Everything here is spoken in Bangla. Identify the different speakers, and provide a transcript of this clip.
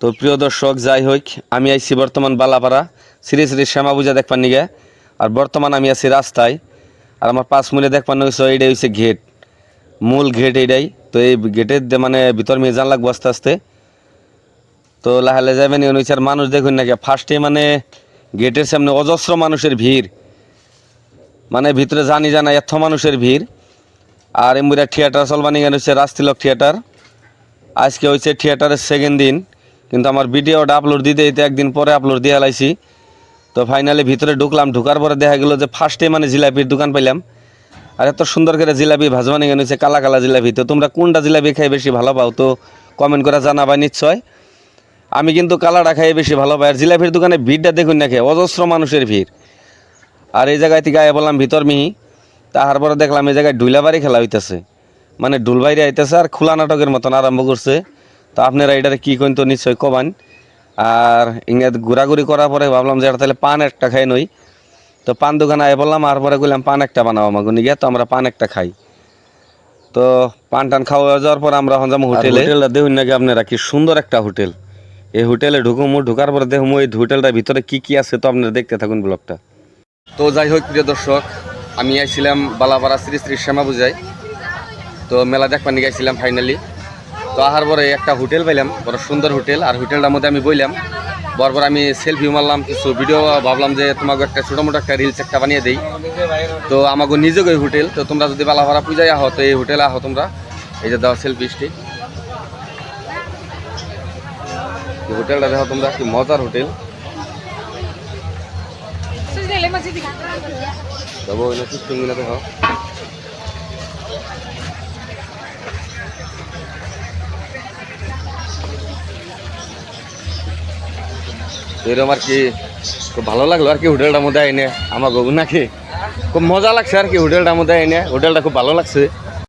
Speaker 1: তো প্রিয় দর্শক, যাই হোক, আমি আইছি বর্তমান বালাপাড়া শ্রী শ্রী শ্যামা পূজা দেখবার নিগে। আর বর্তমান আমি আছি রাস্তায়, আর আমার 5 মিনিট দেখবার হয়েছে এইটাই হচ্ছে গেট, মূল গেট এইটাই। তো এই গেটের মানে ভিতর মেয়ে জান লাগবো আস্তে আস্তে। তো লাহালে যাবেন হয়েছে। আর মানুষ দেখুন নাকি ফার্স্টে মানে গেটের সামনে অজস্র মানুষের ভিড়, মানে ভিতরে জানি জানা এত মানুষের ভিড়। আর এমবিরা থিয়েটার চলবানি গান হচ্ছে রাজতিলক থিয়েটার। আজকে হয়েছে থিয়েটারের সেকেন্ড দিন, কিন্তু আমার ভিডিওটা আপলোড দিতে দিতে একদিন পরে আপলোড দিয়ে লাইছি। তো ফাইনালি ভিতরে ঢুকলাম, ঢুকার পরে দেখা গেলো যে ফার্স্টে মানে জিলাপির দোকান পাইলাম। আর এত সুন্দর করে জিলাপি ভাজবানি গান হচ্ছে, কালা কালা জিলাপি। তো তোমরা কোনটা জিলাপি খাই বেশি ভালো পাও তো কমেন্ট করে জানাবা নিশ্চয়। আমি কিন্তু কালাটা খাই বেশি ভালো পাই। আর জিলাপির দোকানে ভিড়টা দেখুন না, অজস্র মানুষের ভিড়। আর এই জায়গায় থেকে বললাম ভিতর মিহি, তাহার পরে দেখলাম এই জায়গায় ডুইলাবাড়ি খেলা হইতেছে, মানে ডুল বাইরে আইতেছে আর খোলা নাটকের মতন আরম্ভ করছে। তো আপনারা এটারে কী কইন তো নিশ্চয় কবান। আর ইংরেজ ঘোরাঘুরি করার পরে ভাবলাম যে এটা তাহলে পান একটা খাই নই। তো পান দোকানে বললাম, আর পরে কইলাম পান একটা বানাও আমাকে নিয়ে। তো আমরা পান একটা খাই। তো পান টান খাওয়া যাওয়ার পর আমরা এখন যাবো হোটেলে। হোটেলটা দেখুন নাকি আপনারা, কি সুন্দর একটা হোটেল। এই হোটেলে ঢুকুমু, ঢুকার পরে দেখুন এই হোটেলটার ভিতরে কি কি আছে। তো আপনারা দেখতে থাকুন ব্লগটা। তো যাই হোক প্রিয় দর্শক, আমি আইছিলাম বালাপাড়া শ্রী শ্রী শ্যামা পূজায়। তো মেলা দেখবার নিয়ে গেছিলাম ফাইনালি। তো আহার পরে একটা হোটেল পাইলাম, বড় সুন্দর হোটেল। আর হোটেলটার মধ্যে আমি বইলাম, বরবার আমি সেলফি মারলাম, কিছু ভিডিও, ভাবলাম যে তোমাকে একটা ছোটো মোটো একটা রিলস একটা বানিয়ে দিই। তো আমাকে নিজেকে এই হোটেল, তো তোমরা যদি বালাপাড়া পূজায় আহো তো এই হোটেলে আহো তোমরা। এই যে দেওয়া সেলফি স্টিক, হোটেলটা দেখো তোমরা, কি মজার হোটেল। দেখো এরকম আর কি, খুব ভালো লাগলো আর কি হোটেলটার মধ্যে আইনে। আমার গবু নাকি খুব মজা লাগছে আর কি হোটেলটার মধ্যে আইনে। হোটেলটা খুব ভালো লাগছে।